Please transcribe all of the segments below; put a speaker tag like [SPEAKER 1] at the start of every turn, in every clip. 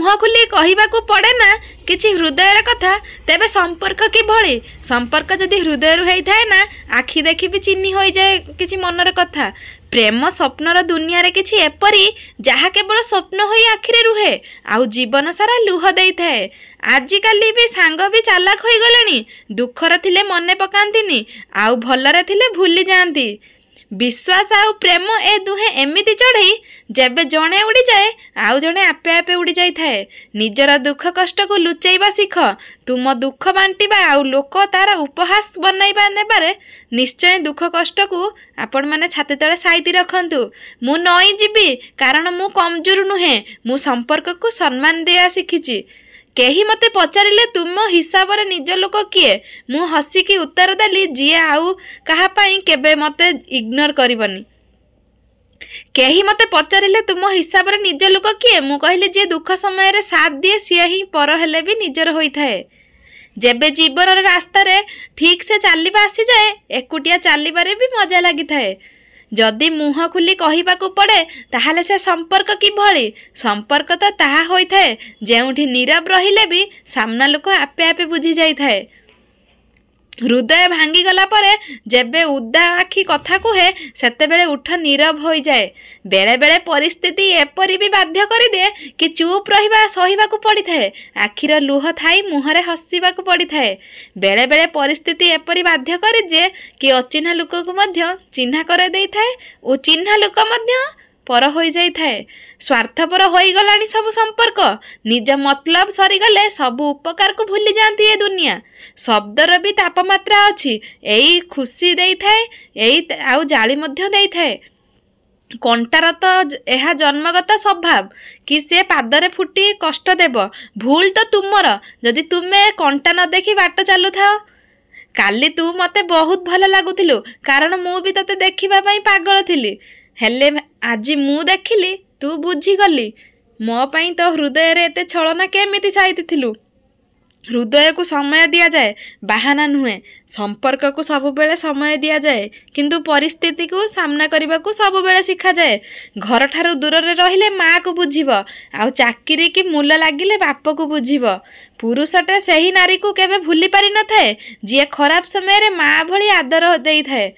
[SPEAKER 1] मुह खुली कहवाकू पड़े ना किछि हृदयर कथा तेबे संपर्क किभଳି संपर्क जदि हृदय होता है ना आखि देखी भी चिन्ह हो जाए किछि मनर कथा। प्रेम स्वप्नर दुनिया रे किछि एपरी जहा केवल स्वप्न होई आखिरे रुहे आउ जीवन सारा लुह देई थाए। आजिकाली भी सांग भी चालाक होई गलेनी, दुखर थिले मने पकांतिनी आउ भलरे थिले भूली जांती। विश्वास आउ प्रेम ए दुहे एमिति चढ़ई जेबे जणे उड़ी जाए आउ जणे आपे आपे उड़ी जाई थाए। निजर दुख कष्ट को लुचेइबा शिख, तुम दुख बांटिबा आउ लोक तार उपहास बनैबा नेबारे निश्चय दुख कष्ट को आपण माने छाती तले साइती रखंतु। मु नई जीवी कारण मु कमजोर नुहे, मु संपर्क को सम्मान देया शिखिची। केही मते पचारिले तुम हिसाब रे निज लोक किए, मु हसिकी उत्तर देली जिए आउ कहा पाई केबे मते इग्नोर करिवनी। केही मते पचारिले तुम हिसाब रे निज लोक किए, मु कहली जे दुख समय रे साथ दिए सिए ही पर हेले भी निजर होई थाए। जेबे जीवन रे रास्ता रे ठीक से चलवा आसी जाए एकुटिया चलबारे भी मजा लगी थाए। जदि मुह खुली कहवाकू पड़े ताहले से संपर्क किभଳି संपर्क तो ताहा होई थाए जेउठी नीरव रहिले भी सामना लोक आपे आपे बुझी जाई थाए। हृदय भांगी गला परे जेबे उदा आखि कथा कुहे सेते बेले उठ नीरव हो जाए। बेले बेले परिस्थिति एपरी भी बाध्य कर दे कि चुप रहिबा सहिबाकू पड़ी थाए, आखिर लुह थाई मुहरे हसीबाकू पड़ी थाए। बेले बेले परिस्थिति एपरी बाध्य करे जे कि अचिन्हा लोक को मध्य चिन्हा करे देई थाए ओ चिन्हा लोक मध्य पर हो जाई थाए। स्वार्थपर हो गलानी सब संपर्क, निज मतलब सरीगले सब उपकार को भूली जाती ए दुनिया। शब्दर भी तापमात्रा अच्छी, एई खुशी देई थाए एई आउ जाली मध्य देई थाए। कंटार तो यह जन्मगत स्वभाव कि से पादरे फुटी कष्ट देव, भूल तो तुमर जदि तुमे कंटा न देखी बाट चलु थाओ। काली तू मते बहुत भल लागुथिलु कारण मु भी तते देखिबा पई पागल थिली, हेले आजी मु देखिली तू बुझीगली मो पाई तो हृदय रे एते छलना केमिति साइति थिलु। हृदय को समय दिया जाए बाहाना नुहे, संपर्क को सब बेले समय दिया जाए किंतु परिस्थिति को सामना करने को सब बेले शिखा जाए। घर ठारू दूर रे रहिले माँ को बुझीब आउ चाकरी की मूल लागिले बाप को बुझीब। पुरुषटे सही नारी को केबे भूली पारि न थाए जी खराब समय रे माँ भली आदर देई थाए।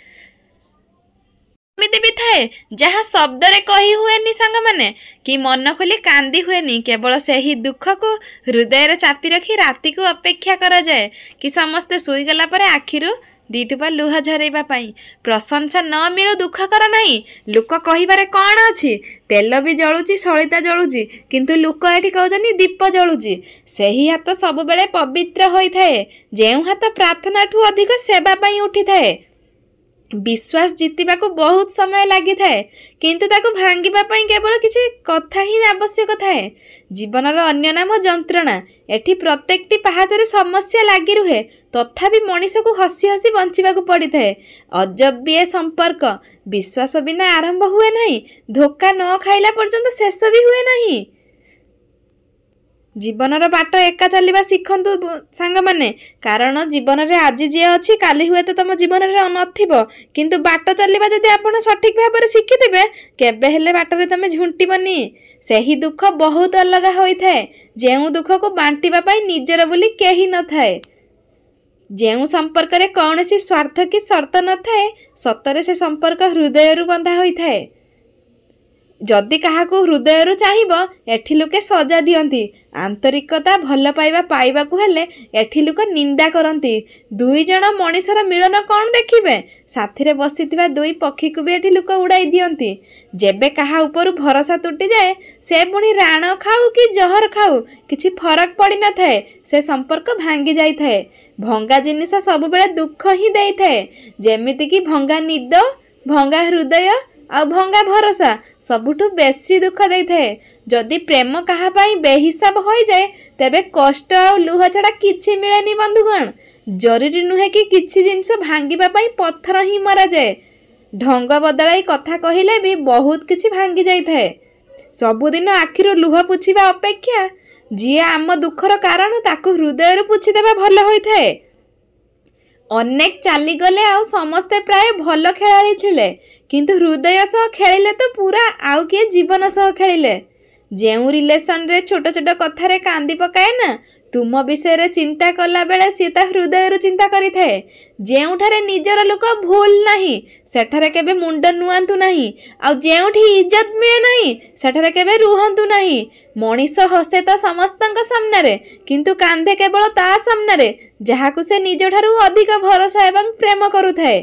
[SPEAKER 1] एमिति भी थाए जहाँ शब्द रे कही हुएनी सांग माने कि मन खोली कांदी हुएनी, केवल सही दुख को हृदय रे चापी रखी राति को अपेक्षा करा जाए कि समस्ते सोई गला परे आखिरु दीटुपा लुह झरेबा पाई। प्रशंसा न मिलु दुख कर नहीं, लोक कहिबारे कौन अछि, तेल भी जळुची सलिता जळुची किंतु लोक एठी कहउछनी दीप जळुची। सही हाथ सब बेले पवित्र होई थाए, जेउ हाथ प्रार्थना ठू अधिक सेवा पाई उठी थाए। विश्वास जीतिबा को बहुत समय लगी थाए किंतु ताको भांगिबा पई केवल किछि कथा ही आवश्यक थाए। जीवनर अन्य नाम जंत्रणा, एठी प्रत्येकटी पहाचरे समस्या लगी रुहे तथापि मनीष को हसी हसी बंचिबा को पड़ी थाए। अजब भी संपर्क विश्वास बिना आरंभ हुए नहीं, धोखा न खाइला पर्यंत शेष भी हुए नहीं। जीवनर बाट एका चलवा शिखंतु सांग माने, कारण जीवन रे आज जी अच्छी काली हुए तो तुम जीवन रे नथिबो किंतु बाट चलवा जदि आपण सठिक भाव में शिखिथिबे केबे हेले बाट रे तमे झुंटिबनी। सही दुख बहुत अलग होई थाए, जेउ दुख को बांटिबा पई निजर बोली केही न थाए। जेउ संपर्क रे कौनसी स्वार्थ की शर्त न थाए सतरे से संपर्क हृदय रु बंधा होई थाए। जदि काहाकू हृदय रु चाहिबो एठी लोके सजा दियंती, आंतरिकता भल पाइबा पाइबाकू हेले एठी लोक निंदा करंती। दुई जण मनीषर मिलन कौन देखिबे, साथी रे बसिथिबा दुई पक्षी को भी एठी लोक उड़ाई दियंती। जेबे काहा ऊपर भरोसा टूटी जाए से पुणी राण खाऊ कि जहर खाऊ किछि फरक पड़ी न थाए, से संपर्क भांगी जाई थाए। भंगा जिनिस सब बेले दुख ही देई थाए, जेमिति कि भंगा निद, भंगा हृदय आ भंगा भरोसा सबुठु बेसी दुख दे थाए। जदि प्रेम कहा पाई बेहिसाब हो जाए तेबे कष्ट आ लुह छड़ा किछि मिलेनी बंधुगण। जरूरी नुहे कि किछि जिनिस भांगिबा पाई पत्थर ही मरा जाए, ढंग बदलाई कथा कहिले भी बहुत किछि भांगी जाई थाए। सबुदिन आखिरु लुह पुछिबा अपेक्षा जी आम दुखर कारण ताकू हृदय पुछि देबा भल होई थाए। अनेक चाली गले आउ समस्ते प्राय भल खेलाड़ी थिले किंतु हृदय सह खेलिले तो पूरा आउ किए जीवन सह खेलिले। ଯେଉଁ ରିଲେସନରେ ଛୋଟ ଛୋଟ କଥାରେ କାନ୍ଦି ପକାଏ ନା, ତୁମ ବିଷୟରେ ଚିନ୍ତା କଲା ବେଳେ ସିଏ ତା ହୃଦୟରୁ ଚିନ୍ତା କରିଥାଏ। ଯେଉଁଠାରେ ନିଜର ଲୋକ ଭୁଲ ନାହିଁ ସେଠାରେ କେବେ ମୁଣ୍ଡ ନୁଆନ୍ତୁ ନାହିଁ, ଆଉ ଯେଉଁଠି ଇଜ୍ଜତ ମିଳେ ନାହିଁ ସେଠାରେ କେବେ ରୁହନ୍ତୁ ନାହିଁ। ମଣିଷ ହସେ ତ ସମସ୍ତଙ୍କ ସାମ୍ନାରେ, କିନ୍ତୁ କାନ୍ଦେ କେବଳ ତା ସାମ୍ନାରେ ଯାହାକୁ ସେ ନିଜଠାରୁ ଅଧିକ ଭରସା ଏବଂ ପ୍ରେମ କରୁଥାଏ।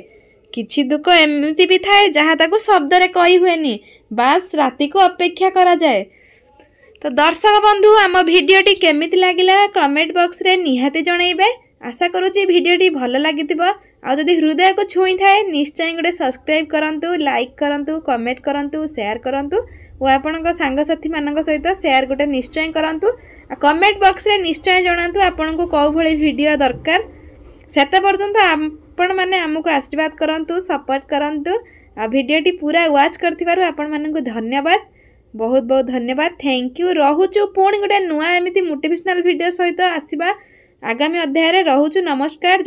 [SPEAKER 1] କିଛି ଦୁଃଖ ଏମିତି ବି ଥାଏ ଯାହା ତାକୁ ଶବ୍ଦରେ କହି ହୁଏନି, ବାସ୍ ରାତିକୁ ଅପେକ୍ଷା କରାଯାଏ। ତ ଦର୍ଶକ ବନ୍ଧୁ, ଆମ ଭିଡ଼ିଓଟି କେମିତି ଲାଗିଲା କମେଣ୍ଟ ବକ୍ସରେ ନିହାତି ଜଣାଇବେ। ଆଶା କରୁଛି ଭିଡ଼ିଓଟି ଭଲ ଲାଗିଥିବ। ଆଉ ଯଦି ହୃଦୟକୁ ଛୁଇଁଥାଏ ନିଶ୍ଚୟ ଗୋଟେ ସବସ୍କ୍ରାଇବ୍ କରନ୍ତୁ, ଲାଇକ୍ କରନ୍ତୁ, କମେଣ୍ଟ କରନ୍ତୁ, ସେୟାର କରନ୍ତୁ ଓ ଆପଣଙ୍କ ସାଙ୍ଗସାଥିମାନଙ୍କ ସହିତ ସେୟାର ଗୋଟେ ନିଶ୍ଚୟ କରନ୍ତୁ। ଆଉ କମେଣ୍ଟ ବକ୍ସରେ ନିଶ୍ଚୟ ଜଣାନ୍ତୁ ଆପଣଙ୍କୁ କେଉଁ ଭଳି ଭିଡ଼ିଓ ଦରକାର। ସେତେ ପର୍ଯ୍ୟନ୍ତ ଆପଣମାନେ ଆମକୁ ଆଶୀର୍ବାଦ କରନ୍ତୁ, ସପୋର୍ଟ କରନ୍ତୁ। ଆଉ ଭିଡ଼ିଓଟି ପୁରା ୱାଚ୍ କରିଥିବାରୁ ଆପଣମାନଙ୍କୁ ଧନ୍ୟବାଦ, ବହୁତ ବହୁତ ଧନ୍ୟବାଦ। Thank you. ରହୁଛୁ ପୁଣି ଗୋଟେ ନୂଆ ଏମିତି ମୋଟିଭେସନାଲ୍ ଭିଡ଼ିଓ ସହିତ ଆସିବା ଆଗାମୀ ଅଧ୍ୟାୟରେ। ରହୁଛୁ, ନମସ୍କାର।